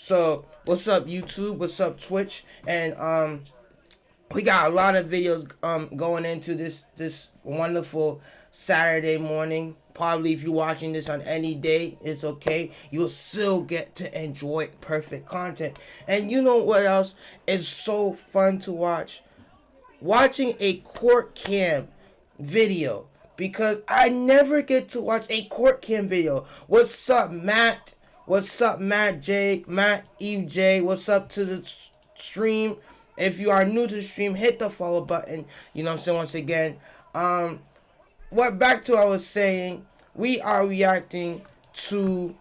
So what's up YouTube? What's up Twitch? And we got a lot of videos going into this wonderful Saturday morning. Probably if you're watching this on any day, it's okay. You'll still get to enjoy perfect content. And you know what else is so fun to watch? Watching a court cam video. Because I never get to watch a court cam video. What's up, Matt? What's up, Matt J? Matt Eve J? What's up to the stream? If you are new to the stream, hit the follow button. You know what I'm saying? Once again, back to what I was saying, we are here to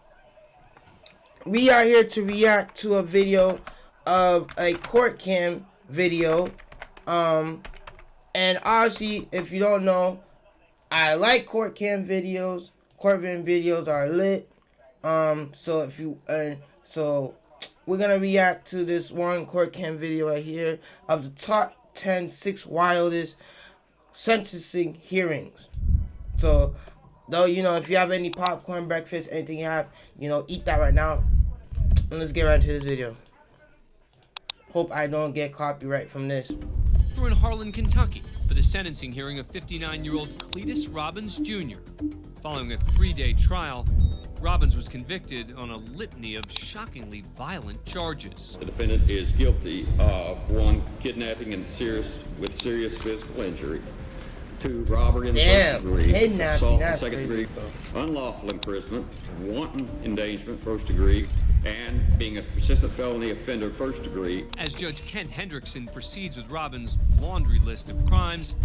react to a video of a court cam video. And obviously, if you don't know, I like court cam videos. Court cam videos are lit. So if you so we're gonna react to this one court cam video right here of the top 10 wildest sentencing hearings. So, though, you know, if you have any popcorn, breakfast, anything you have, you know, eat that right now. And let's get right into this video. Hope I don't get copyright from this. We're in Harlan, Kentucky for the sentencing hearing of 59-year-old Cletus Robbins Jr. Following a 3-day trial, Robbins was convicted on a litany of shockingly violent charges. The defendant is guilty of 1, kidnapping and serious physical injury, 2, robbery in the first degree, assault in the second degree, unlawful imprisonment, wanton endangerment first degree, and being a persistent felony offender first degree. As Judge Kent Hendrickson proceeds with Robbins' laundry list of crimes,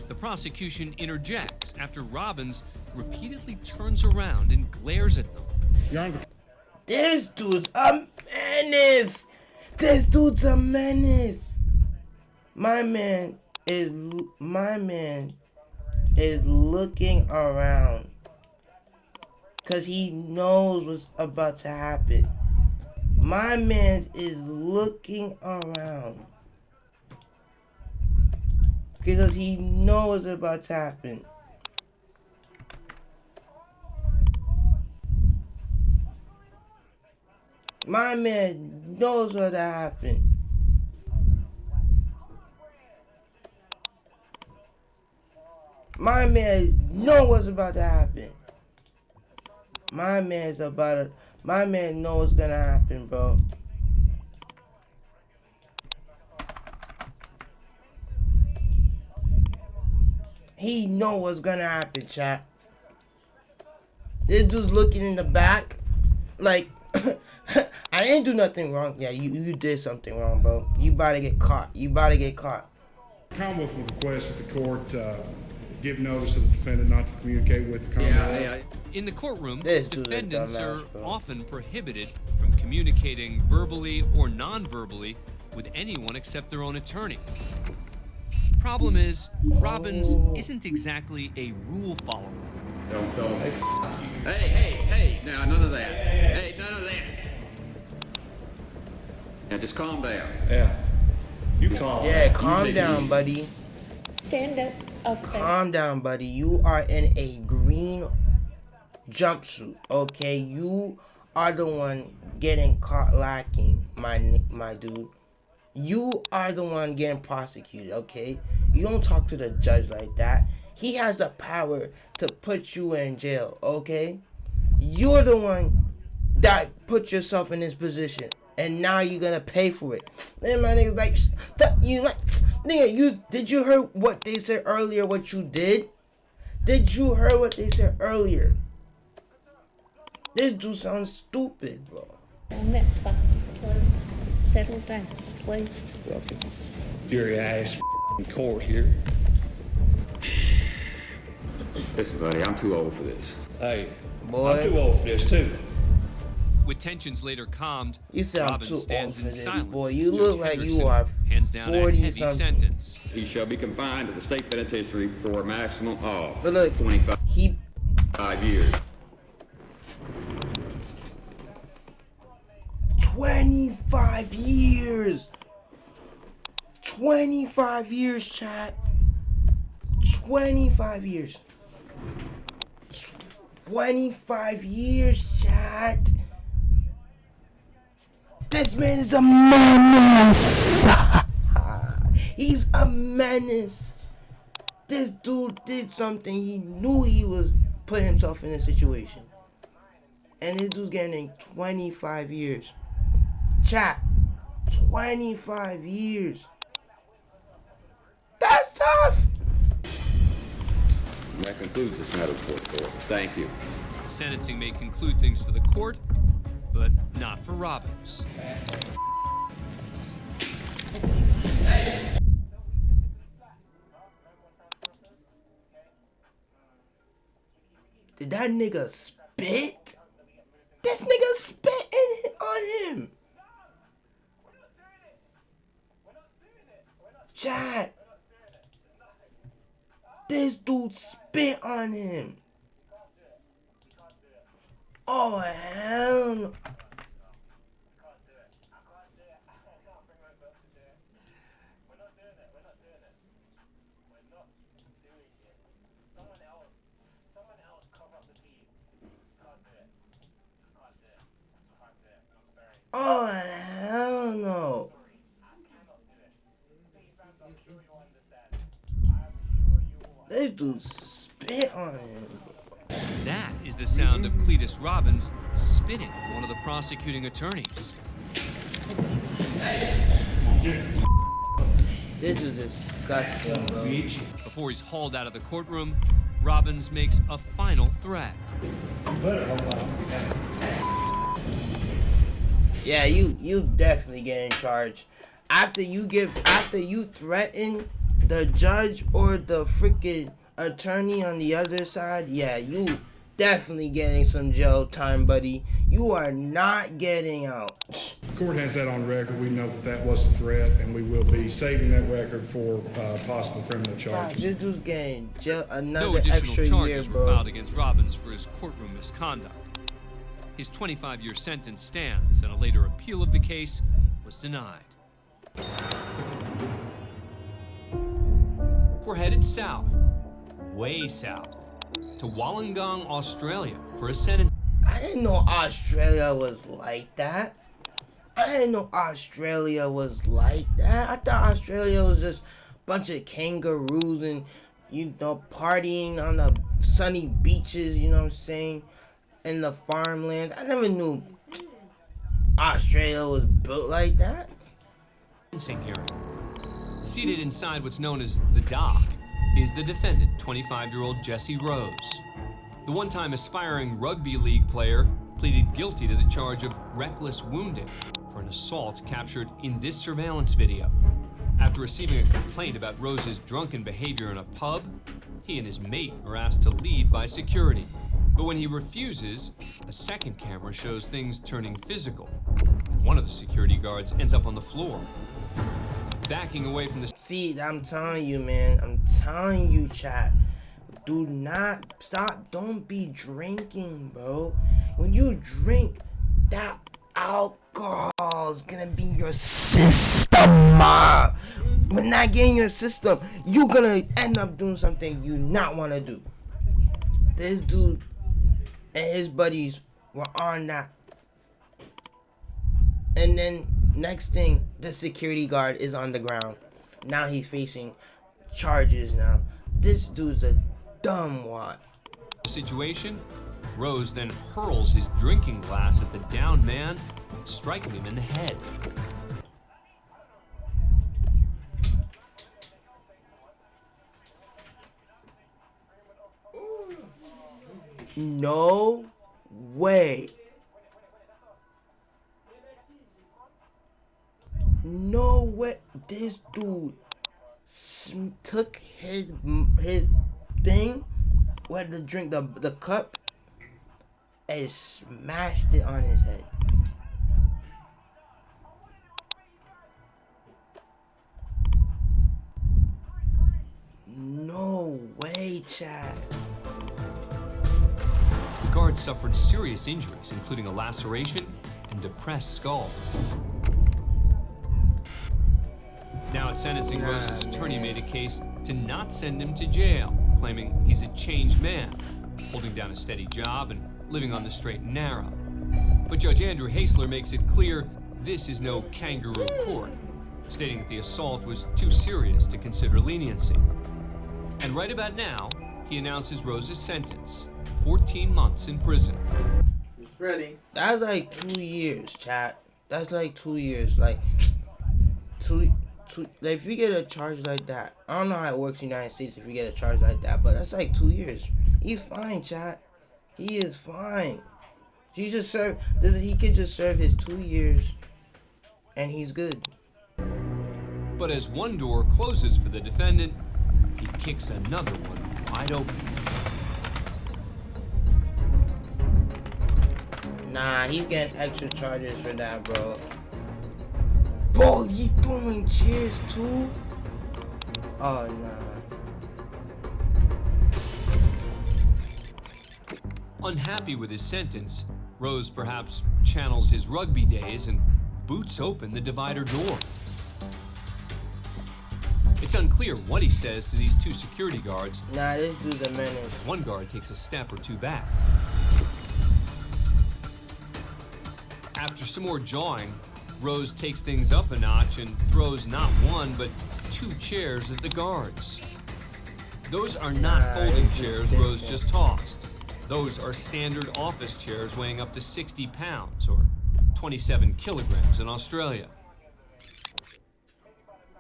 the prosecution interjects after Robbins repeatedly turns around and glares at them. This dude's a menace. This dude's a menace. My man is looking around because he knows what's about to happen. My man is looking around because he knows what's about to happen. My man knows what happened. My man knows what's about to happen. My man knows what's gonna happen, bro. He knows what's gonna happen, chat. This dude's looking in the back like I didn't do nothing wrong. Yeah, you did something wrong, bro. You about to get caught. You about to get caught. Commonwealth would request that the court give notice to the defendant not to communicate with the Commonwealth. In the courtroom, This defendants are bro. often prohibited from communicating verbally or non-verbally with anyone except their own attorney. Problem is, Robbins isn't exactly a rule follower. Don't. Hey, now none of that. Hey, none of that. Now just calm down. Yeah. You calm. Yeah, You calm take it down, easy. buddy. Stand up. Calm down, buddy. You are in a green jumpsuit, okay? You are the one getting caught lacking, my dude. You are the one getting prosecuted, okay? You don't talk to the judge like that. He has the power to put you in jail, okay? You're the one that put yourself in this position, and now you're gonna pay for it. Then my niggas like, nigga, did you hear what they said earlier? What you did? Did you hear what they said earlier? This dude sounds stupid, bro. I met twice, several times, twice. Your ass in court here. Listen, buddy, I'm too old for this. Hey, Boy. I'm too old for this too. With tensions later calmed, You sound Robbins too stands old for in this, silence. boy. You as look Judge like you Henderson are hands down a 40 heavy something. sentence. He shall be confined to the state penitentiary for a maximum of But look, 25 he years. 25 years. 25 years, chat. 25 years. 25 years, chat. This man is a menace. He's a menace. This dude did something. He knew he was put himself in a situation. And this dude's getting 25 years. Chat. 25 years. That's tough. And that concludes this matter before the court. Thank you. Sentencing may conclude things for the court, but not for Robbins. Did that nigga spit? This nigga spit on him. Chat. This dude spit on him. Oh, hell no. Oh, hell no. This dude spit on him. That is the sound of Cletus Robbins spitting at one of the prosecuting attorneys. This is disgusting, bro. Before he's hauled out of the courtroom, Robbins makes a final threat. Yeah, you definitely get in charge. After you threaten the judge or the freaking attorney on the other side, yeah, you definitely getting some jail time, buddy. You are not getting out. The court has that on record. We know that that was a threat, and we will be saving that record for possible criminal charges. This dude's getting another No additional extra charges year, were bro. filed against Robbins for his courtroom misconduct. His 25-year sentence stands, and a later appeal of the case was denied. We're headed south, way south, to Wollongong, Australia, for a sentence. I didn't know Australia was like that. I didn't know Australia was like that. I thought Australia was just a bunch of kangaroos and, you know, partying on the sunny beaches, you know what I'm saying, in the farmland. I never knew Australia was built like that. Sentencing hearing. Seated inside what's known as the dock is the defendant, 25-year-old Jesse Rose. The one-time aspiring rugby league player pleaded guilty to the charge of reckless wounding for an assault captured in this surveillance video. After receiving a complaint about Rose's drunken behavior in a pub, he and his mate are asked to leave by security. But when he refuses, a second camera shows things turning physical. One of the security guards ends up on the floor. Backing away from the... See, I'm telling you, man. I'm telling you, chat. Do not stop. Don't be drinking, bro. When you drink, that alcohol is gonna be in your system. When that get in your system, you're gonna end up doing something you not wanna do. This dude and his buddies were on that. And then next thing, the security guard is on the ground. Now he's facing charges now. This dude's a dumb wad. Situation, Rose then hurls his drinking glass at the downed man, striking him in the head. No way. No way. This dude took his thing, where to drink the cup, and smashed it on his head. No way, Chad. The guard suffered serious injuries, including a laceration and depressed skull. Now at sentencing, Rose's attorney made a case to not send him to jail, claiming he's a changed man, holding down a steady job and living on the straight and narrow. But Judge Andrew Hasler makes it clear This is no kangaroo court, stating that the assault was too serious to consider leniency. And right about now, he announces Rose's sentence, 14 months in prison. It's ready. That's like 2 years, chat. That's like 2 years. Like, like, if you get a charge like that, I don't know how it works in the United States if you get a charge like that, but that's like 2 years. He's fine, chat. He is fine. He could just serve his 2 years, and he's good. But as one door closes for the defendant, he kicks another one wide open. Nah, he's getting extra charges for that, bro. Bro, he's throwing chairs too? Oh, nah. Unhappy with his sentence, Rose perhaps channels his rugby days and boots open the divider door. It's unclear what he says to these 2 security guards. Nah, this dude's a menace. One guard takes a step or 2 back. After some more jawing, Rose takes things up a notch and throws not 1 but 2 chairs at the guards. Those are not folding chairs Rose just tossed. Those are standard office chairs weighing up to 60 pounds, or 27 kilograms in Australia.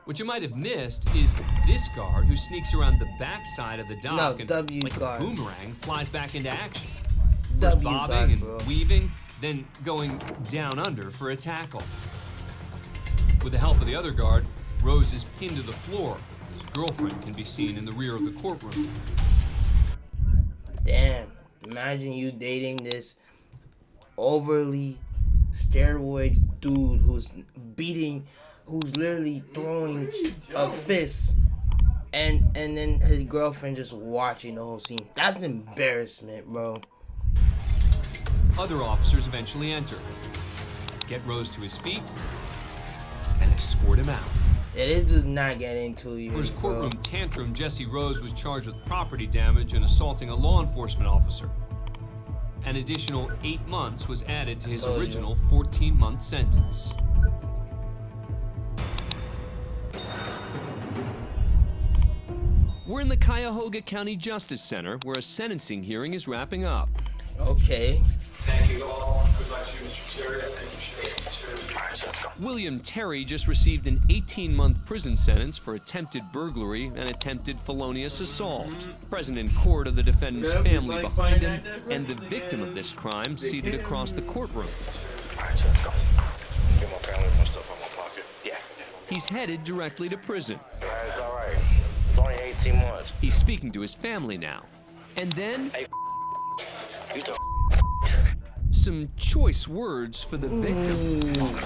What you might have missed is this guard who sneaks around the backside of the dock and, like a boomerang, flies back into action. First bobbing and weaving, then going down under for a tackle. With the help of the other guard, Rose is pinned to the floor. His girlfriend can be seen in the rear of the courtroom. Damn. Imagine you dating this overly steroid dude who's literally throwing a fist, and then his girlfriend just watching the whole scene. That's an embarrassment, bro. Other officers eventually enter, get Rose to his feet, and escort him out. It is just not getting to you. For his courtroom tantrum, Jesse Rose was charged with property damage and assaulting a law enforcement officer. An additional 8 months was added to his original 14-month sentence. We're in the Cuyahoga County Justice Center, where a sentencing hearing is wrapping up. Okay. Thank you all. Good luck to you, Mr. Terry. Thank you, Sheriff. William Terry just received an 18-month prison sentence for attempted burglary and attempted felonious assault. Present in court are the defendant's family behind him and the victim of this crime seated across the courtroom. All right, let's go. Get my family my stuff out my pocket. Yeah. He's headed directly to prison. It's all right. It's only 18 months. He's speaking to his family now. And then... Hey, you the some choice words for the victim. Don't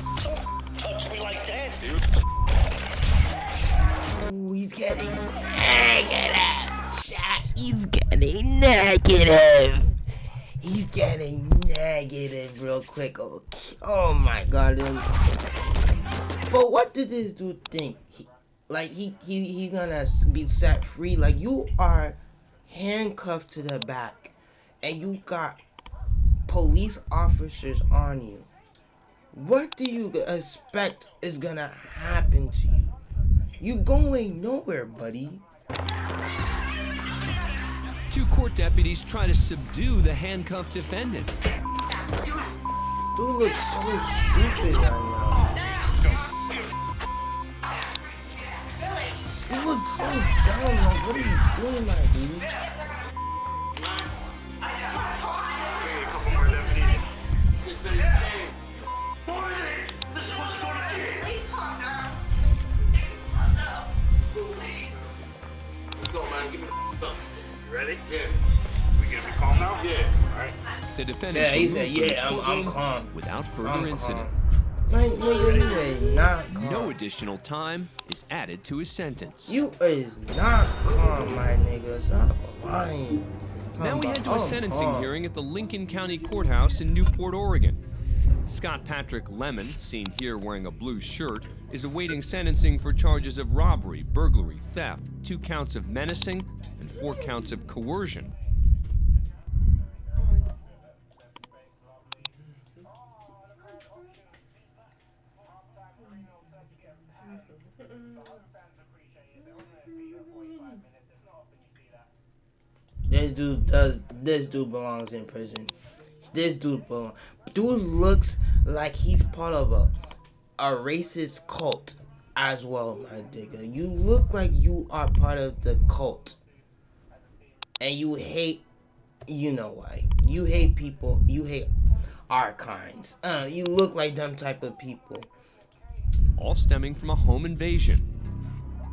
touch me like that. Ooh, he's getting negative. He's getting negative. He's getting negative real quick. Oh my god. But what did this dude think? He's gonna be set free? Like, you are handcuffed to the back and you got police officers on you. What do you expect is gonna happen to you? You going nowhere, buddy. 2 court deputies try to subdue the handcuffed defendant. Dude looks so stupid right now. You look so dumb. Like, what are you doing, my dude? Ready? Yeah. We gonna be calm now? Yeah. All right. The defendant He said, yeah, I'm calm. Without further incident. Like, nigga, you is not calm. No additional time is added to his sentence. You is not calm, my nigga. Stop lying. Now we head to a sentencing hearing at the Lincoln County Courthouse in Newport, Oregon. Scott Patrick Lemon, seen here wearing a blue shirt, is awaiting sentencing for charges of robbery, burglary, theft, 2 counts of menacing, and 4 counts of coercion. This dude belongs in prison. This dude belongs. Dude looks like he's part of a racist cult as well, my nigga. You look like you are part of the cult. And you hate, you know why. You hate people. You hate our kinds. You look like them type of people. All stemming from a home invasion.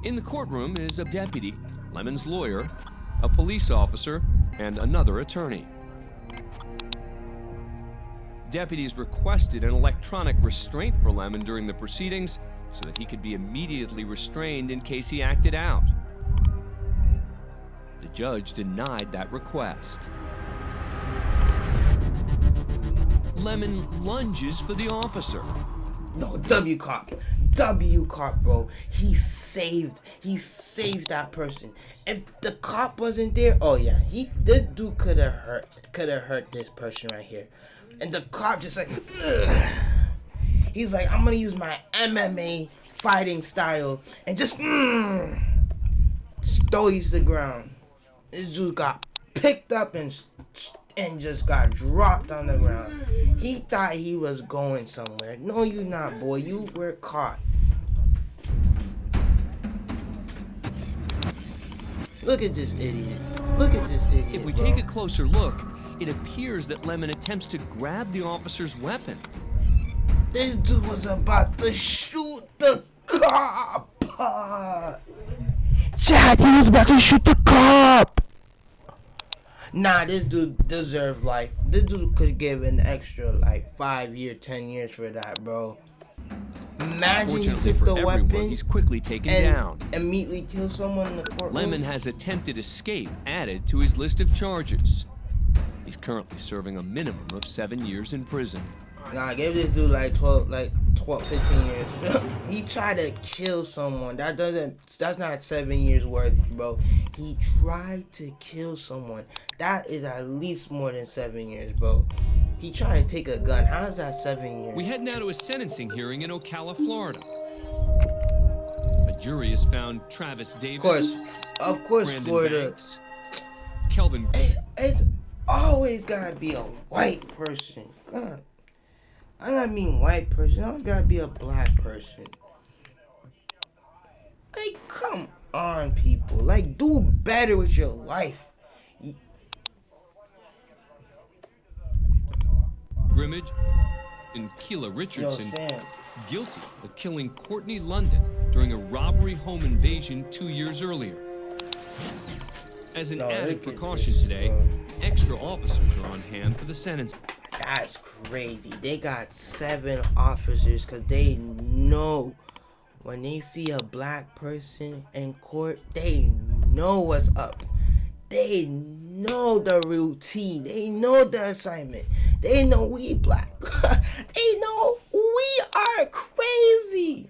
In the courtroom is a deputy, Lemon's lawyer, a police officer, and another attorney. Deputies requested an electronic restraint for Lemon during the proceedings so that he could be immediately restrained in case he acted out. The judge denied that request. Lemon lunges for the officer. No, W cop, bro. He saved that person. If the cop wasn't there, oh yeah, this dude could have hurt this person right here. And the cop just like, ugh. He's like, I'm gonna use my MMA fighting style and just throw you to the ground. This dude got picked up and just got dropped on the ground. He thought he was going somewhere. No, you not, boy. You were caught. Look at this idiot. If we take a closer look, it appears that Lemon attempts to grab the officer's weapon. This dude was about to shoot the cop. Chad, he was about to shoot the cop. Nah, this dude deserved life. This dude could give an extra like 5 years, 10 years for that, bro. Imagine he took the weapon. He's quickly taken down. Immediately kill someone in the courtroom. Lemon has attempted escape added to his list of charges. He's currently serving a minimum of 7 years in prison. Nah, I gave this dude like 12, 15 years. He tried to kill someone. That's not 7 years worth, bro. He tried to kill someone. That is at least more than 7 years, bro. He tried to take a gun. How is that 7 years? We head now to a sentencing hearing in Ocala, Florida. A jury has found Travis Davis. Of course, Brandon Florida. Banks, Kelvin. It's always gotta be a white person. God. I don't mean white person. It's always gotta be a black person. Like, come on, people. Like, do better with your life. Grimmage and Keela Richardson guilty of killing Courtney London during a robbery home invasion 2 years earlier. As an added precaution today, extra officers are on hand for the sentence. That's crazy. They got 7 officers because they know when they see a black person in court, they know what's up. They know the routine. They know the assignment. They know we black. They know we are crazy.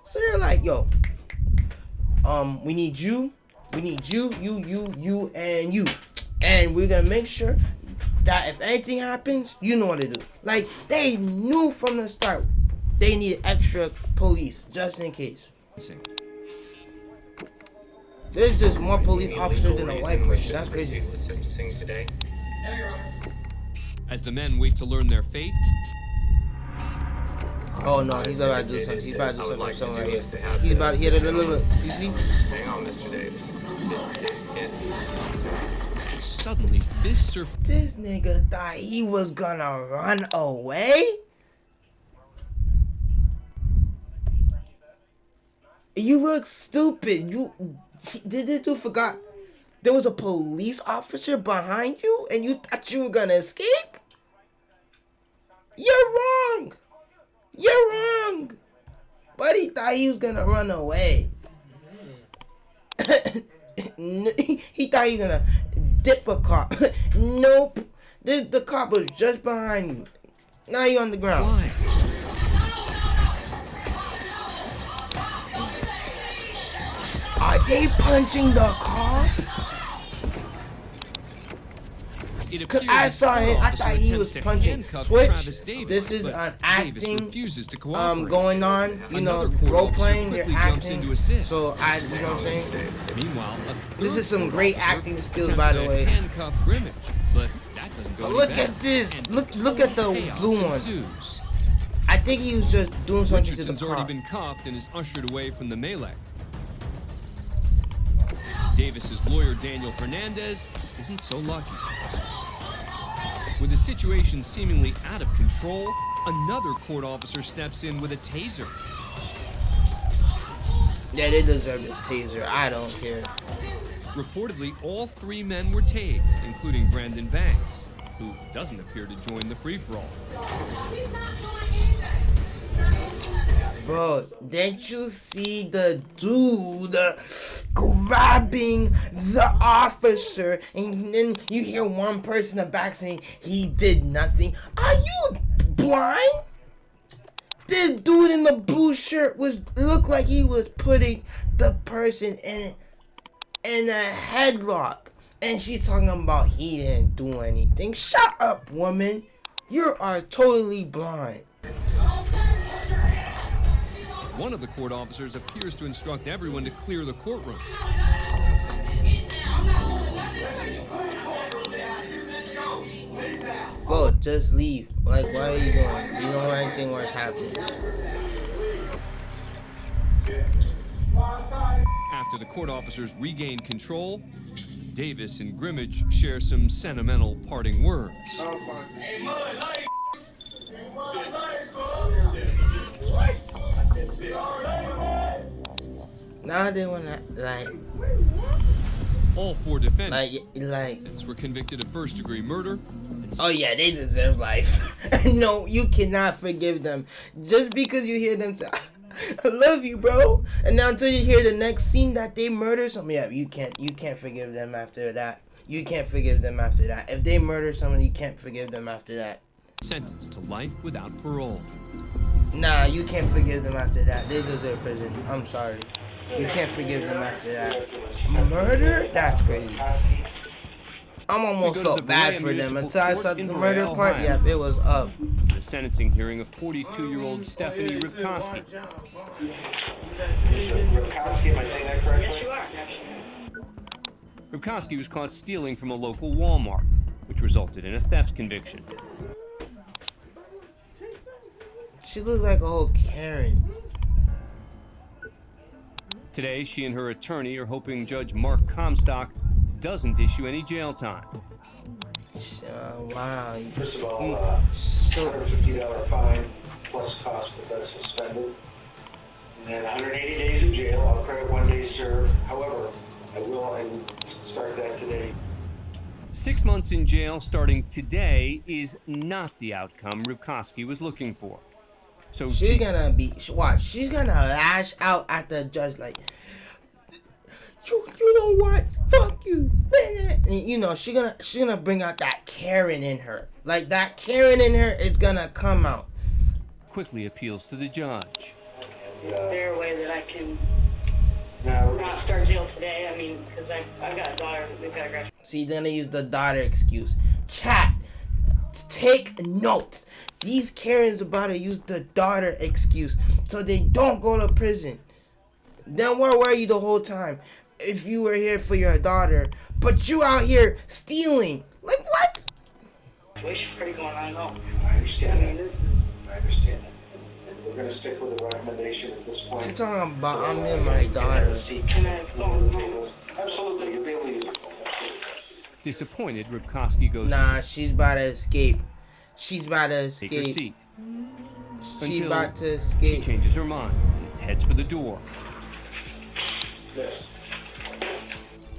So they're like, yo, we need you, you, and you. And we're gonna make sure that if anything happens, you know what to do. Like, they knew from the start they needed extra police just in case. There's just more police officers than a white person. That's crazy. As the men wait to learn their fate. Oh no, he's about to do something. He's about to do something right here. He's about to hit it. Look. You see? Hang on, Mr. Davis. Suddenly, fists are. This nigga thought he was gonna run away? You look stupid. Did this dude forgot there was a police officer behind you and you thought you were gonna escape? You're wrong. But he thought he was gonna run away. He thought he was gonna dip a cop. Nope. The cop was just behind you. Now you're on the ground. Why? Are they punching the cop? It Cause appears I the saw court him, I officer thought he attempts was to punching. handcuff Switch. Travis Davis, This is but an Davis acting refuses to cooperate. going on. You know, Another court role officer playing. They're quickly jumps acting. in to assist. So you know what I'm saying? Meanwhile, This is some great acting skills, by the way. Handcuff Grimmage, but that doesn't go. Look at this. Look at the blue one. Ensues. I think he was just doing something Richardson's to the already car. been cuffed and is ushered away from the melee. Davis's lawyer, Daniel Hernandez, isn't so lucky. With the situation seemingly out of control, another court officer steps in with a taser. Yeah, they deserve a taser. I don't care. Reportedly, all three men were tased, including Brandon Banks, who doesn't appear to join the free-for-all. Bro, didn't you see the dude grabbing the officer, and then you hear one person in the back saying he did nothing? Are you blind? This dude in the blue shirt looked like he was putting the person in a headlock, and she's talking about he didn't do anything. Shut up, woman. You are totally blind. One of the court officers appears to instruct everyone to clear the courtroom. Bro, just leave. Like, why are you doing? You don't want anything worse happening. After the court officers regain control, Davis and Grimmage share some sentimental parting words. Now they wanna, like... All four defendants Like... were convicted of first-degree murder. Oh yeah, they deserve life. No, you cannot forgive them. Just because you hear them say, I love you, bro. And now until you hear the next scene that they murder someone, yeah, you can't forgive them after that. You can't forgive them after that. If they murder someone, you can't forgive them after that. Sentenced to life without parole. Nah, you can't forgive them after that. They deserve prison. I'm sorry. You can't forgive them after that. Murder? That's crazy. I'm almost felt bad for them until I saw the murder part. Yep, it was up. The sentencing hearing of 42-year-old Stephanie Rivkowski. Rivkowski, am I saying that correctly? Rivkowski was caught stealing from a local Walmart, which resulted in a theft conviction. She looked like a whole Karen. Today, she and her attorney are hoping Judge Mark Comstock doesn't issue any jail time. Wow. First of all, So $150 fine plus cost of that suspended. And then 180 days in jail. I'll credit 1 day served. However, I will start that today. 6 months in jail starting today is not the outcome Rivkowski was looking for. So she's gonna be, watch, she's gonna lash out at the judge like, you know what, fuck you. And, you know, she's gonna bring out that Karen in her. Like, that Karen in her is gonna come out. Quickly appeals to the judge. Is there a way that I can not start jail today? I mean, because I've got a daughter. We've got to graduate. See, then they use the daughter excuse. Chat, take notes. These Karens about to use the daughter excuse so they don't go to prison. Then where were you the whole time? If you were here for your daughter, but you out here stealing. Like, what? Situation's pretty going on, though. I understand that. I understand that. And we're going to stick with the recommendation at this point. I'm talking about I'm in my daughter. Can I phone home? Absolutely, you'll be able to use it. Disappointed, Rivkowski goes Nah, to she's about to escape. She's about to take her escape. seat. She's Until about to she escape. changes her mind and heads for the door. Yes.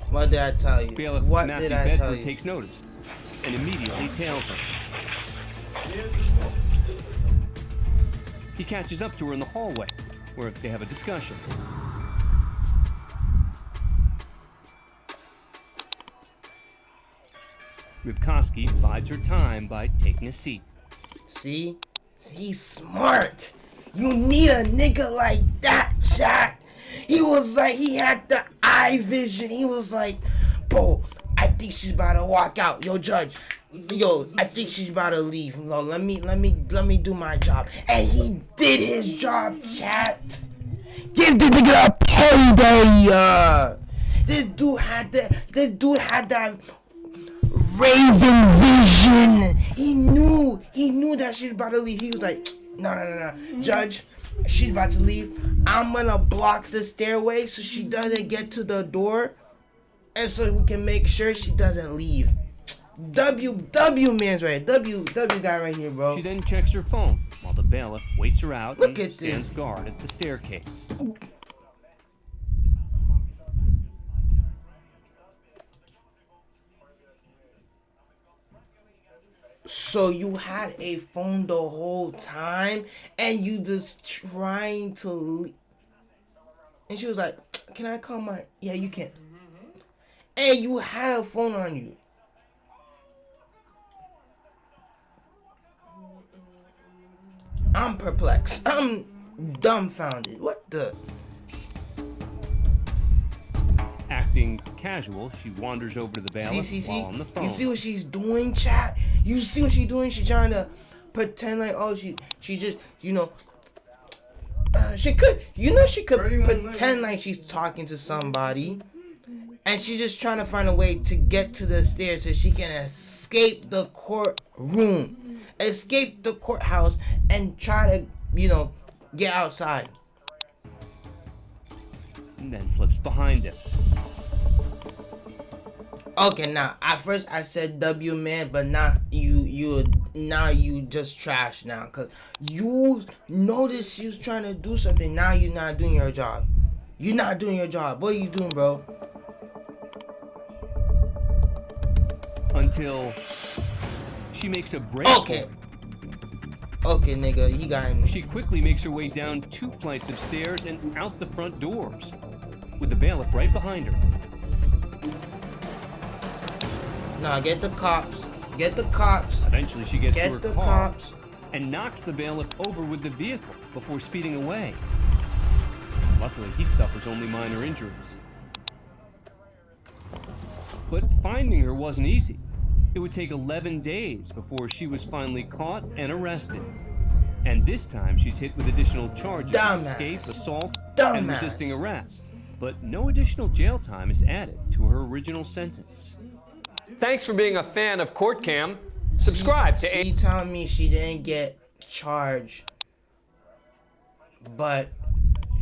What did I tell you? Bailiff What Matthew did I tell Bedford you? takes notice and immediately tails him. He catches up to her in the hallway, where they have a discussion. Rivkowski bides her time by taking a seat. See? He's smart. You need a nigga like that, chat. He was like, he had the eye vision. He was like, bro, I think she's about to walk out. Yo, judge, Yo, I think she's about to leave. No, let me do my job. And he did his job, chat. Give the nigga a payday. This dude had that Raven vision. He knew that she's about to leave. He was like, no, Judge, she's about to leave. I'm gonna block the stairway so she doesn't get to the door, and so we can make sure she doesn't leave. W man's right. W guy right here, bro. She then checks her phone while the bailiff waits her out Look and at stands this. guard at the staircase. So you had a phone the whole time, and you just trying to leave. And she was like, "Can I call my?" Yeah, you can. And you had a phone on you. I'm perplexed. I'm dumbfounded. What the? Acting casual, she wanders over to the bailiff See. while on the phone. You see what she's doing, chat? You see what she's doing? She's trying to pretend like, oh, she just, she could pretend like she's talking to somebody, and she's just trying to find a way to get to the stairs so she can escape the courtroom, escape the courthouse, and try to, get outside. And then slips behind him. Okay, now at first I said W man, but not you now you just trash now, cause you noticed she was trying to do something. Now you're not doing your job. You're not doing your job. What are you doing, bro? Until she makes a break. Okay, nigga, you got him. She quickly makes her way down 2 flights of stairs and out the front doors, with the bailiff right behind her. Nah, get the cops. Get the cops. Eventually, she gets to her Get the car cops. and knocks the bailiff over with the vehicle before speeding away. Luckily, he suffers only minor injuries. But finding her wasn't easy. It would take 11 days before she was finally caught and arrested. And this time, she's hit with additional charges of escape, assault, and resisting arrest. But no additional jail time is added to her original sentence. Thanks for being a fan of Court Cam. Subscribe to She telling me she didn't get charged, but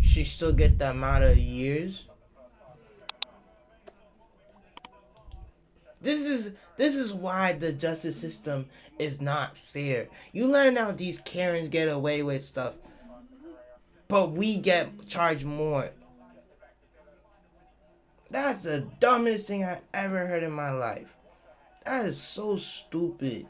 she still get the amount of years. This is why the justice system is not fair. You learn how these Karens get away with stuff, but we get charged more. That's the dumbest thing I ever heard in my life. That is so stupid.